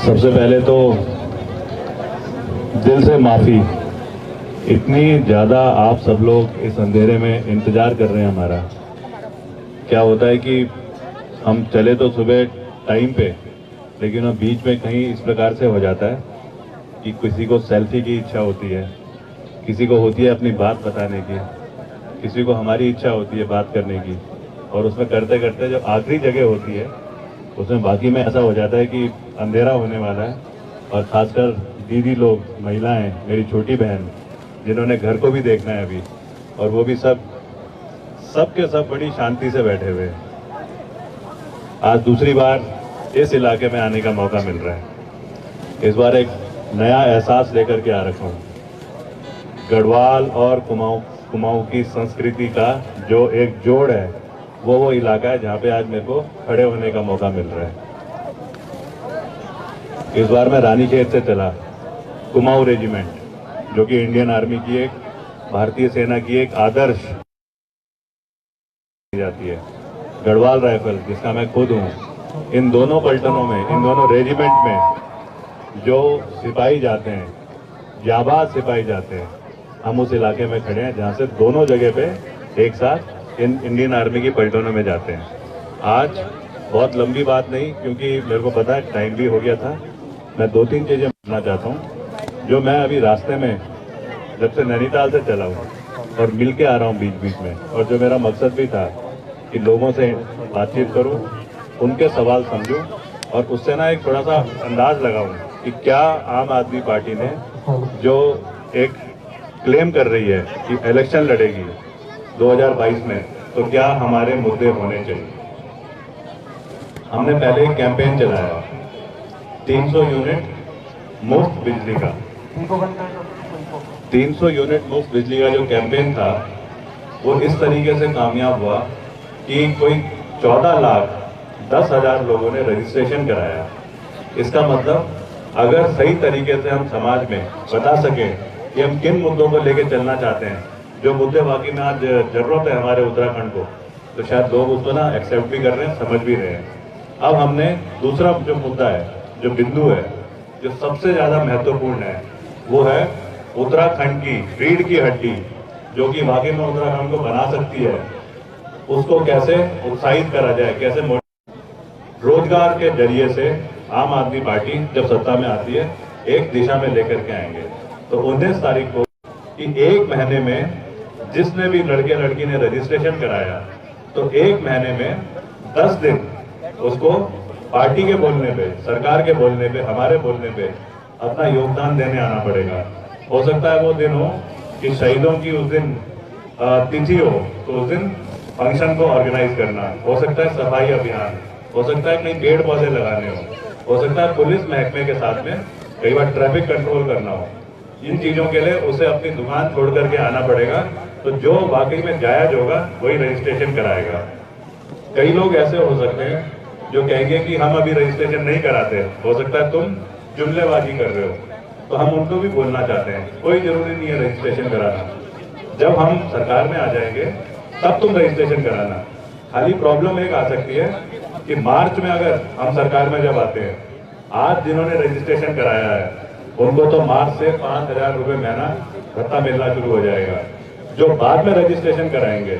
सबसे पहले तो दिल से माफ़ी। इतनी ज़्यादा आप सब लोग इस अंधेरे में इंतज़ार कर रहे हैं हमारा। क्या होता है कि हम चले तो सुबह टाइम पे, लेकिन अब बीच में कहीं इस प्रकार से हो जाता है कि किसी को सेल्फी की इच्छा होती है, किसी को होती है अपनी बात बताने की, किसी को हमारी इच्छा होती है बात करने की, और उसमें करते करते जो आखिरी जगह होती है उसमें बाकी में ऐसा हो जाता है कि अंधेरा होने वाला है। और ख़ासकर दीदी लोग, महिलाएं, मेरी छोटी बहन, जिन्होंने घर को भी देखना है अभी, और वो भी सब के सब बड़ी शांति से बैठे हुए हैं। आज दूसरी बार इस इलाके में आने का मौका मिल रहा है। इस बार एक नया एहसास लेकर के आ रखा हूँ। गढ़वाल और कुमाऊं की संस्कृति का जो एक जोड़ है, वो इलाका है जहाँ पे आज मेरे को खड़े होने का मौका मिल रहा है। इस बार मैं रानीखेत से चला। कुमाऊं रेजिमेंट, जो कि इंडियन आर्मी की एक, भारतीय सेना की एक आदर्श जाती है। गढ़वाल राइफल, जिसका मैं खुद हूँ, इन दोनों पलटनों में, इन दोनों रेजिमेंट में जो सिपाही जाते हैं, जाबाज सिपाही जाते हैं, हम उस इलाके में खड़े हैं जहाँ से दोनों जगह पे एक साथ इन इंडियन आर्मी की पलटनों में जाते हैं। आज बहुत लंबी बात नहीं, क्योंकि मेरे को पता है टाइम भी हो गया था। मैं 2-3 चीज़ें बताना चाहता हूँ जो मैं अभी रास्ते में जब से नैनीताल से चला हूँ और मिल के आ रहा हूँ बीच बीच में, और जो मेरा मकसद भी था कि लोगों से बातचीत करूं, उनके सवाल समझूं, और उससे ना एक थोड़ा सा अंदाज लगाऊं कि क्या आम आदमी पार्टी ने जो एक क्लेम कर रही है कि इलेक्शन लड़ेगी 2022 में, तो क्या हमारे मुद्दे होने चाहिए। हमने पहले एक कैंपेन चलाया 300 यूनिट मुफ्त बिजली का। 300 यूनिट मुफ्त बिजली का जो कैंपेन था, वो इस तरीके से कामयाब हुआ कि कोई 14,10,000 लोगों ने रजिस्ट्रेशन कराया। इसका मतलब अगर सही तरीके से हम समाज में बता सकें कि हम किन मुद्दों को लेकर चलना चाहते हैं, जो मुद्दे वाकई में आज जरूरत है हमारे उत्तराखंड को, तो शायद लोग उसको ना एक्सेप्ट भी कर रहे हैं, समझ भी रहे हैं। अब हमने दूसरा जो मुद्दा है, जो बिंदु है, जो सबसे ज़्यादा महत्वपूर्ण है, वो है उत्तराखंड की रीढ़ की हड्डी, जो कि वाकई में उत्तराखंड को बना सकती है, उसको कैसे उत्साहित करा जाए, कैसे रोजगार के जरिए से आम आदमी पार्टी जब सत्ता में आती है एक दिशा में लेकर के आएंगे। तो 19 तारीख को कि एक महीने में जिसने भी लड़के लड़की ने रजिस्ट्रेशन कराया, तो एक महीने में 10 दिन उसको पार्टी के बोलने पे, सरकार के बोलने पे, हमारे बोलने पे अपना योगदान देने आना पड़ेगा। हो सकता है वो दिन हो कि शहीदों की उस दिन तिथि हो, तो उस दिन फंक्शन को ऑर्गेनाइज करना, हो सकता है सफाई अभियान, हो सकता है कहीं पेड़ पौधे लगाने हो सकता है पुलिस महकमे के साथ में कई बार ट्रैफिक कंट्रोल करना हो। इन चीजों के लिए उसे अपनी दुकान छोड़ करके आना पड़ेगा। तो जो वाकई में जायज होगा वही रजिस्ट्रेशन कराएगा। कई लोग ऐसे हो सकते हैं जो कहेंगे कि हम अभी रजिस्ट्रेशन नहीं कराते, हो सकता है तुम जुमलेबाजी कर रहे हो, तो हम उनको भी बोलना चाहते हैं कोई जरूरी नहीं है रजिस्ट्रेशन कराना। जब हम सरकार में आ जाएंगे तब तुम रजिस्ट्रेशन कराना। खाली प्रॉब्लम एक आ सकती है कि मार्च में अगर हम सरकार में जब आते हैं, आज जिन्होंने रजिस्ट्रेशन कराया है उनको तो मार्च से 5,000 रुपये महीना भत्ता मिलना शुरू हो जाएगा। जो बाद में रजिस्ट्रेशन कराएंगे,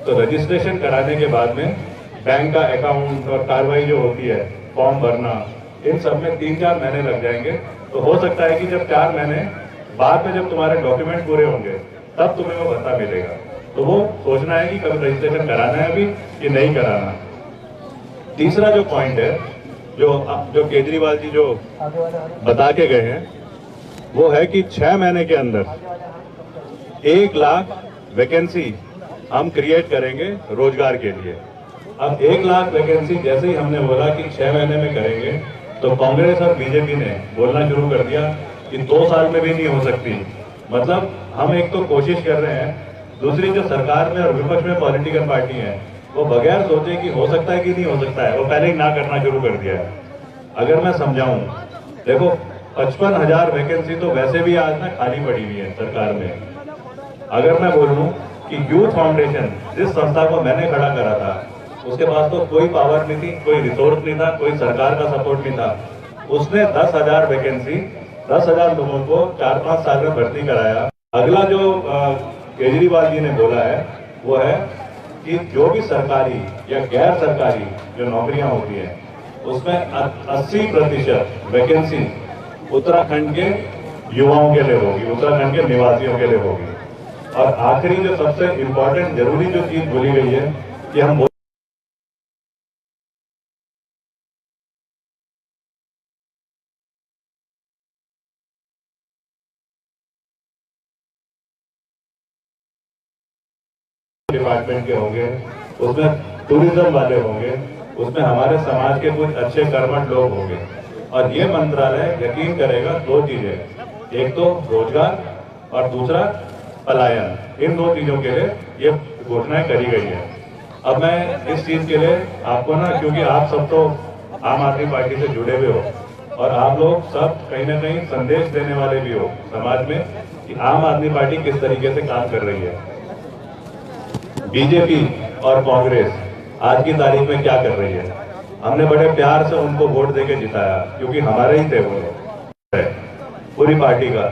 तो रजिस्ट्रेशन कराने के बाद में बैंक का अकाउंट और कार्रवाई जो होती है, फॉर्म भरना, इन सब में 3-4 महीने लग जाएंगे। तो हो सकता है कि जब 4 महीने बाद में जब तुम्हारे डॉक्यूमेंट पूरे होंगे तब तुम्हें वो भत्ता मिलेगा। तो वो सोचना है कि कब रजिस्ट्रेशन कराना है अभी कि नहीं कराना। तीसरा जो पॉइंट है, जो केजरीवाल जी जो बता के गए हैं, वो है कि 6 महीने के अंदर 1 लाख वैकेंसी हम क्रिएट करेंगे रोजगार के लिए। अब 1 लाख वैकेंसी जैसे ही हमने बोला कि 6 महीने में करेंगे, तो कांग्रेस और बीजेपी ने बोलना शुरू कर दिया कि 2 साल में भी नहीं हो सकती। मतलब हम एक तो कोशिश कर रहे हैं, दूसरी जो सरकार में और विपक्ष में पॉलिटिकल पार्टी है, वो बगैर सोचे कि हो सकता है कि नहीं हो सकता है, वो पहले ही ना करना शुरू कर दिया है। अगर मैं समझाऊं, देखो 55,000 वैकेंसी तो वैसे भी आज ना खाली पड़ी हुई है सरकार में। अगर मैं बोलूं कि यूथ फाउंडेशन, जिस संस्था को मैंने खड़ा करा था, उसके पास तो कोई पावर नहीं थी, कोई रिसोर्स नहीं था, कोई सरकार का सपोर्ट नहीं था। उसने 10,000 वैकेंसी 10,000 लोगों को 4-5 साल में भर्ती कराया। अगला जो केजरीवाल जी ने बोला है वो है कि जो भी सरकारी या गैर सरकारी जो नौकरियां होती हैं उसमें 80% वैकेंसी उत्तराखंड के युवाओं के लिए होगी, उत्तराखंड के निवासियों के लिए होगी। और आखिरी जो सबसे इम्पोर्टेंट जरूरी जो चीज बोली गई है कि हम डिपार्टमेंट के होंगे, उसमें टूरिज्म वाले होंगे, उसमें हमारे समाज के कुछ अच्छे कर्मठ लोग होंगे। और ये मंत्रालय यकीन करेगा दो चीजें, एक तो रोजगार और दूसरा पलायन। इन दो चीजों के लिए ये घोषणाएं करी गई है। अब मैं इस चीज के लिए आपको ना, क्योंकि आप सब तो आम आदमी पार्टी से जुड़े हुए हो और आप लोग सब कहीं ना कहीं संदेश देने वाले भी हो समाज में कि आम आदमी पार्टी किस तरीके से काम कर रही है। बीजेपी और कांग्रेस आज की तारीख में क्या कर रही है? हमने बड़े प्यार से उनको वोट देके जिताया क्योंकि हमारे ही थे वो पूरी पार्टी का।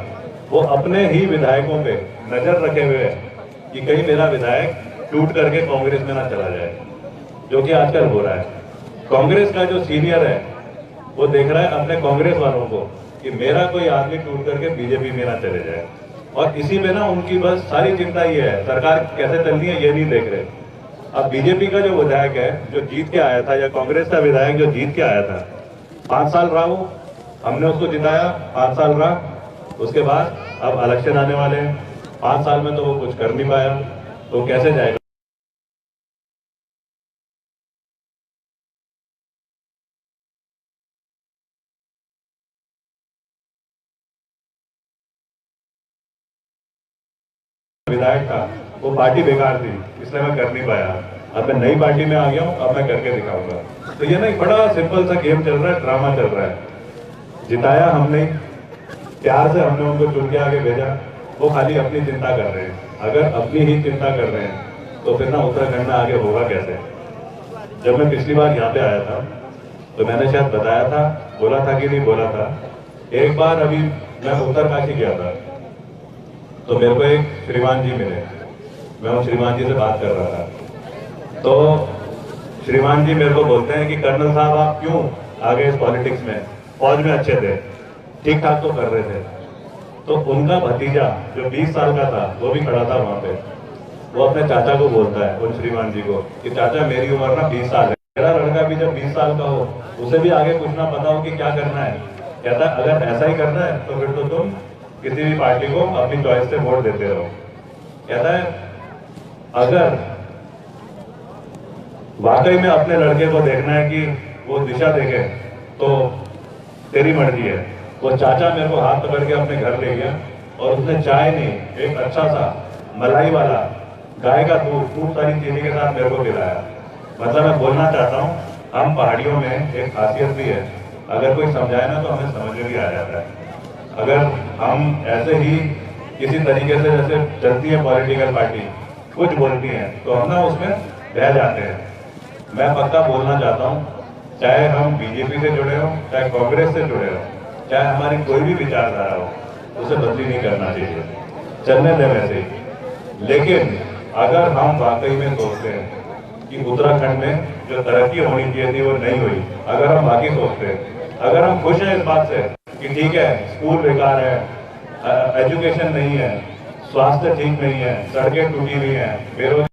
वो अपने ही विधायकों पे नजर रखे हुए हैं कि कहीं मेरा विधायक टूट करके कांग्रेस में ना चला जाए, जो कि आजकल हो रहा है। कांग्रेस का जो सीनियर है वो देख रहा है अपने कांग्रेस वालों को कि मेरा कोई आदमी टूट करके बीजेपी में ना चले जाए। और इसी में ना उनकी बस सारी चिंता ये है सरकार कैसे चलनी है ये नहीं देख रहे। अब बीजेपी का जो विधायक है जो जीत के आया था, या कांग्रेस का विधायक जो जीत के आया था, 5 साल रहा वो, हमने उसको जिताया, 5 साल रहा। उसके बाद अब इलेक्शन आने वाले हैं, 5 साल में तो वो कुछ कर नहीं पाया, तो कैसे जाएगा? विधायक था वो पार्टी बेकार थी इसलिए मैं कर नहीं पाया। अब मैं नई पार्टी में आ गया हूँ, अब मैं करके दिखाऊंगा। तो ये ना एक बड़ा सिंपल सा गेम चल रहा है, ड्रामा चल रहा है। जिताया हमने, प्यार से हमने उनको चुन के आगे भेजा, वो खाली अपनी चिंता कर रहे हैं। अगर अपनी ही चिंता कर रहे हैं तो फिर ना उत्तराखंड में आगे होगा कैसे? जब मैं पिछली बार यहाँ पे आया था तो मैंने शायद बताया था, बोला था कि नहीं बोला था, एक बार अभी मैं उत्तरकाशी गया था तो मेरे को एक श्रीमान जी मिले, मैं उन श्रीमान जी से बात कर रहा था। तो श्रीमान जी मेरे को बोलते हैं कि कर्नल साहब आप क्यों आ गए इस पॉलिटिक्स में? फौज में अच्छे थे, ठीक ठाक तो कर रहे थे। तो उनका भतीजा जो 20 साल का था वो भी खड़ा था वहां पे। वो अपने चाचा को बोलता है, उन श्रीमान जी को, कि चाचा मेरी उम्र ना 20 साल है, मेरा लड़का भी जब 20 साल का हो उसे भी आगे कुछ ना पता हो कि क्या करना है। कहता है अगर ऐसा ही करना है तो फिर तो तुम किसी भी पार्टी को अपनी चॉइस से वोट देते रहो। कहता है अगर वाकई में अपने लड़के को देखना है कि वो दिशा देखे तो तेरी मर्जी है। वो चाचा मेरे को हाथ पकड़ के अपने घर ले गया और उसने चाय नहीं, एक अच्छा सा मलाई वाला गाय का दूध खूब सारी चीनी के साथ मेरे को पिलाया। मतलब मैं बोलना चाहता हूँ, हम पहाड़ियों में एक खासियत भी है, अगर कोई समझाए ना तो हमें समझ में भी आ जाता है। अगर हम ऐसे ही किसी तरीके से जैसे चलती है पॉलिटिकल पार्टी, कुछ बोलती है तो हम ना उसमें बह जाते हैं। मैं पक्का बोलना चाहता हूँ, चाहे हम बीजेपी से जुड़े हो, चाहे कांग्रेस से जुड़े हो, चाहे हमारी कोई भी विचारधारा हो, उसे बदली नहीं करना चाहिए, चलने दें वैसे ही। लेकिन अगर हम वाकई में सोचते हैं कि उत्तराखंड में जो तरक्की होनी चाहिए थी वो नहीं हुई, अगर हम बाकी सोचते हैं, अगर हम खुश हैं इस बात से कि ठीक है स्कूल बेकार है, एजुकेशन नहीं है, स्वास्थ्य ठीक नहीं है, सड़कें टूटी हुई हैं, बेरोजगार,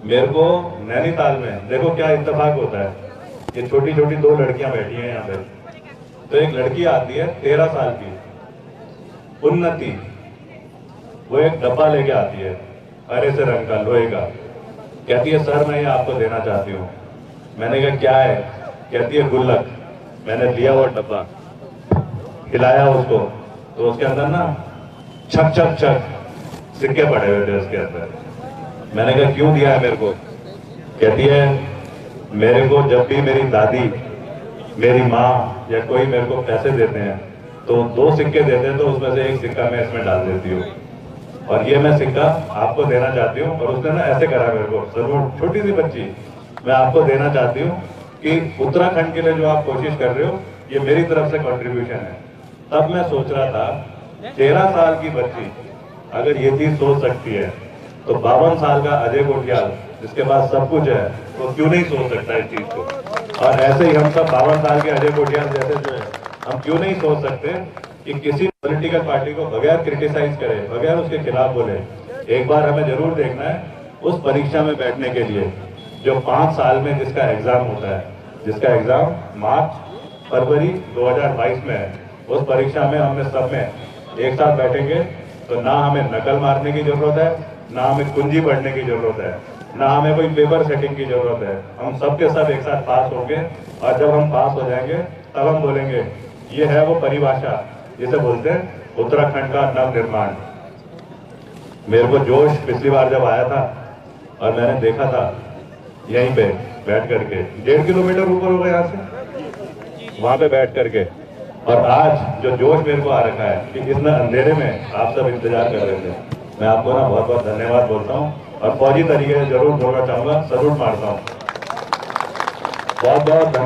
मेरे को नैनीताल में देखो क्या इत्तेफाक होता है। ये छोटी छोटी 2 लड़कियां बैठी हैं यहाँ पे, तो एक लड़की आती है 13 साल की, उन्नति, वो एक डब्बा लेके आती है हरे से रंग का, लोहे का। कहती है सर मैं ये आपको देना चाहती हूँ। मैंने कहा क्या है? कहती है गुल्लक। मैंने लिया वो डब्बा, हिलाया उसको, तो उसके अंदर ना छक छक छक सिक्के पड़े हुए थे उसके अंदर। मैंने कहा क्यों दिया है मेरे को? कहती है मेरे को जब भी मेरी दादी, मेरी माँ या कोई मेरे को पैसे देते हैं तो 2 सिक्के देते हैं, तो उसमें से 1 सिक्का मैं इसमें डाल देती हूँ, और ये मैं सिक्का आपको देना चाहती हूँ। और उसने ना ऐसे करा मेरे को, जरूर छोटी सी बच्ची, मैं आपको देना चाहती हूँ कि उत्तराखंड के लिए जो आप कोशिश कर रहे हो, ये मेरी तरफ से कंट्रीब्यूशन है। तब मैं सोच रहा था 13 साल की बच्ची अगर ये चीज सोच सकती है, तो 52 साल का अजय कोटियाल जिसके पास सब कुछ है, वो क्यों नहीं सोच सकता इस चीज को? और ऐसे ही हम सब 52 साल के अजय कोटियाल जैसे जो है, हम क्यों नहीं सोच सकते कि किसी पॉलिटिकल पार्टी को बगैर क्रिटिसाइज करे, बगैर उसके खिलाफ बोले। एक बार हमें जरूर देखना है उस परीक्षा में बैठने के लिए जो 5 साल में जिसका एग्जाम होता है, जिसका एग्जाम मार्च फरवरी 2022 में है। उस परीक्षा में हमने सब में एक साथ बैठेंगे, तो ना हमें नकल मारने की जरूरत है, ना हमें कुंजी पढ़ने की जरूरत है, ना हमें कोई पेपर सेटिंग की जरूरत है। हम सब के सब एक साथ पास होंगे, और जब हम पास हो जाएंगे तब हम बोलेंगे ये है वो परिभाषा जिसे बोलते हैं उत्तराखंड का नव निर्माण। मेरे को जोश पिछली बार जब आया था और मैंने देखा था यहीं पे बैठ करके, 1.5 किलोमीटर ऊपर होगा यहाँ से, वहां पे बैठ करके, और आज जो जोश मेरे को आ रखा है कि इतना अंधेरे में आप सब इंतजार कर रहे थे। मैं आपको ना बहुत बहुत धन्यवाद बोलता हूँ, और फौजी तरीके से जरूर बोलना चाहूंगा, सलूट मारता हूँ। बहुत बहुत धन्यवाद।